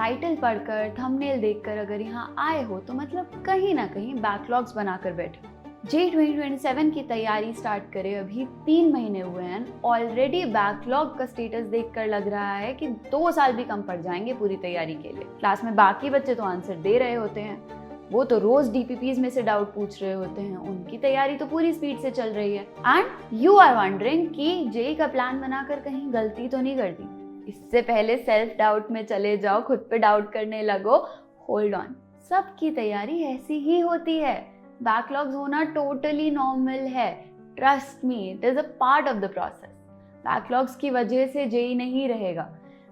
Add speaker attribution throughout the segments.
Speaker 1: Title पढ़कर, thumbnail देखकर अगर यहाँ आए हो तो मतलब कहीं ना कहीं बैकलॉग्स बनाकर बैठे। जेईई 2027 की तैयारी स्टार्ट करे अभी 3 महीने हुए हैं, ऑलरेडी बैकलॉग का स्टेटस देखकर लग रहा है कि 2 साल भी कम पड़ जाएंगे पूरी तैयारी के लिए। क्लास में बाकी बच्चे तो आंसर दे रहे होते हैं, वो तो रोज डीपीपीज में से डाउट पूछ रहे होते हैं, उनकी तैयारी तो पूरी स्पीड से चल रही है। एंड यू आर वंडरिंग कि जेईई का प्लान बनाकर कहीं गलती तो नहीं कर दी। इससे पहले सेल्फ डाउट में चले जाओ, खुद पे डाउट करने लगो। होल्ड ऑन, सबकी तैयारी ऐसी ही होती है। बैकलॉग्स होना टोटली नॉर्मल है। Trust me, it is a part of the process. Backlogs की वजह से जेईई नहीं रहेगा,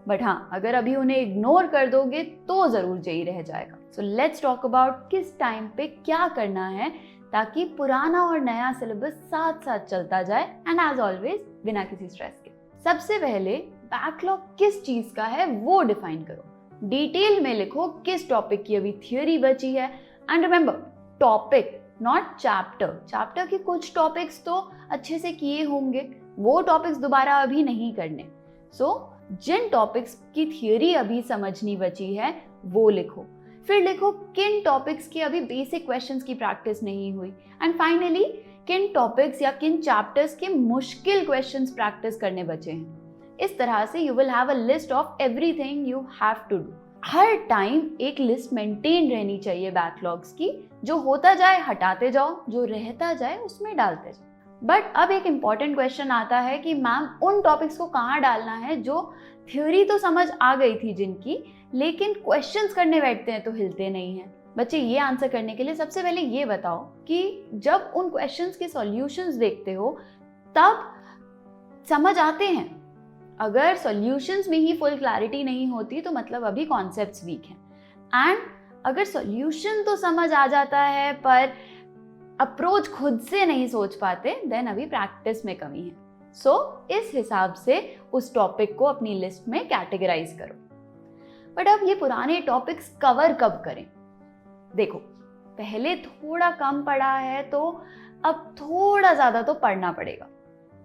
Speaker 1: बट हाँ, अगर अभी उन्हें इग्नोर कर दोगे तो जरूर जेईई रह जाएगा। सो लेट्स टॉक अबाउट किस टाइम पे क्या करना है ताकि पुराना और नया सिलेबस साथ साथ चलता जाए, एंड एज ऑलवेज बिना किसी स्ट्रेस के। सबसे पहले बैकलॉग किस चीज का है वो डिफाइन करो। डिटेल में लिखो किस टॉपिक की अभी थियोरी बची है। And remember, topic not chapter. Chapter के कुछ टॉपिक्स तो अच्छे से किए होंगे, वो टॉपिक्स दोबारा अभी नहीं करने। सो जिन टॉपिक्स की थियोरी अभी समझनी बची है वो लिखो। फिर लिखो किन टॉपिक्स की अभी बेसिक क्वेश्चंस की प्रैक्टिस नहीं हुई, एंड फाइनली किन टॉपिक्स या किन चैप्टर्स के मुश्किल क्वेश्चंस प्रैक्टिस करने बचे हैं। इस तरह से you will have a list of everything you have to do. हर टाइम एक लिस्ट मेंटेन रहनी चाहिए बैकलॉग्स की, जो होता जाए हटाते जाओ, जो रहता जाए उसमें डालते जाओ। बट अब एक इम्पॉर्टेंट क्वेश्चन आता है कि मैम उन टॉपिक्स को कहाँ डालना है जो थ्योरी तो समझ आ गई थी जिनकी, लेकिन क्वेश्चंस करने बैठते हैं तो हिलते नहीं हैं। बच्चे, ये आंसर करने के लिए सबसे पहले ये बताओ कि जब उन क्वेश्चंस के सॉल्यूशंस देखते हो तब समझ आते हैं। अगर सॉल्यूशंस में ही फुल क्लैरिटी नहीं होती तो मतलब अभी कॉन्सेप्ट्स वीक हैं। एंड अगर सॉल्यूशन तो समझ आ जाता है पर अप्रोच खुद से नहीं सोच पाते, देन अभी प्रैक्टिस में कमी है। सो इस हिसाब से उस टॉपिक को अपनी लिस्ट में कैटेगराइज करो। बट अब ये पुराने टॉपिक्स कवर कब करें? देखो, पहले थोड़ा कम पढ़ा है तो अब थोड़ा ज्यादा तो पढ़ना पड़ेगा।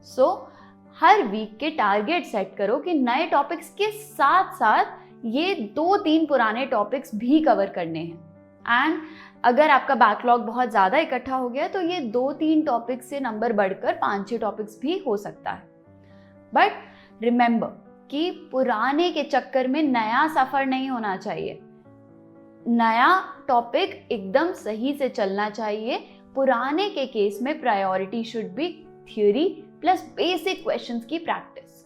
Speaker 1: सो हर वीक के टारगेट सेट करो कि नए टॉपिक्स के साथ साथ ये 2-3 पुराने टॉपिक्स भी कवर करने हैं। एंड अगर आपका बैकलॉग बहुत ज़्यादा इकट्ठा हो गया तो ये 2-3 टॉपिक्स से नंबर बढ़कर 5-6 टॉपिक्स भी हो सकता है। बट रिमेंबर कि पुराने के चक्कर में नया सफ़र नहीं होना चाहिए। नया टॉपिक एकदम सही से चलना चाहिए। पुराने के केस में priority should be theory plus basic questions की प्रैक्टिस।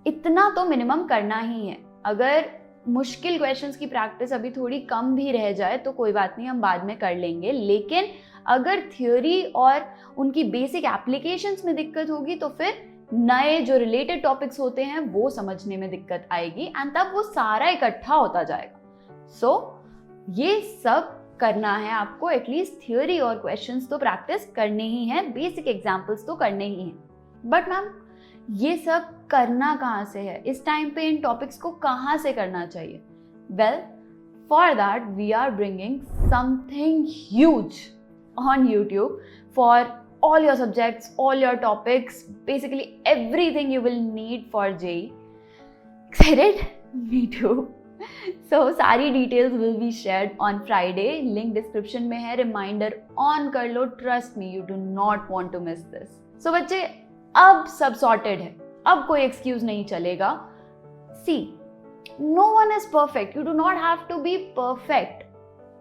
Speaker 1: इतना तो मिनिमम करना ही है। अगर मुश्किल क्वेश्चंस की प्रैक्टिस अभी थोड़ी कम भी रह जाए तो कोई बात नहीं, हम बाद में कर लेंगे। लेकिन अगर थ्योरी और उनकी बेसिक एप्लीकेशंस में दिक्कत होगी तो फिर नए जो रिलेटेड टॉपिक्स होते हैं वो समझने में दिक्कत आएगी, एंड तब वो सारा इकट्ठा होता जाएगा। सो ये सब करना है आपको। एटलीस्ट थ्योरी और क्वेश्चंस तो प्रैक्टिस करने ही है, बेसिक एग्जाम्पल्स तो करने ही हैं। बट मैम, ये सब करना कहाँ से है? इस टाइम पे इन टॉपिक्स को कहाँ से करना चाहिए? Well, for that we are bringing something huge on YouTube for all your subjects, all your topics, basically everything you will need for JEE. Excited? Me too. So सारी details will be shared on Friday. Link description में है, reminder on कर लो. Trust me, you do not want to miss this. So बच्चे, अब सब sorted है, अब कोई excuse नहीं चलेगा. See, no one is perfect. You do not have to be perfect.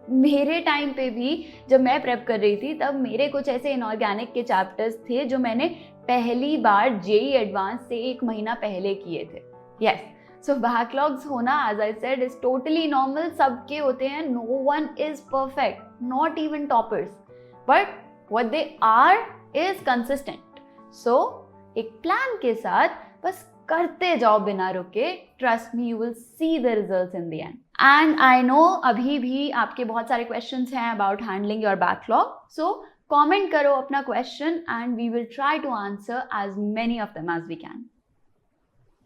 Speaker 1: मेरे टाइम पे भी जब मैं प्रेप कर रही थी तब मेरे कुछ ऐसे इनऑर्गेनिक के चैप्टर्स थे जो मैंने पहली बार जेईई एडवांस से 1 महीना पहले किए थे। यस, सो बैकलॉग्स होना, as I said, is totally normal. सबके होते हैं। No one is perfect, not even toppers, but what they are is consistent. So एक प्लान के साथ बस करते जाओ बिना रुके। Trust me, you will see the results in the end. And I know अभी भी आपके बहुत सारे क्वेश्चंस हैं about handling your backlog. So comment करो अपना question and we will try to answer as many of them as we can.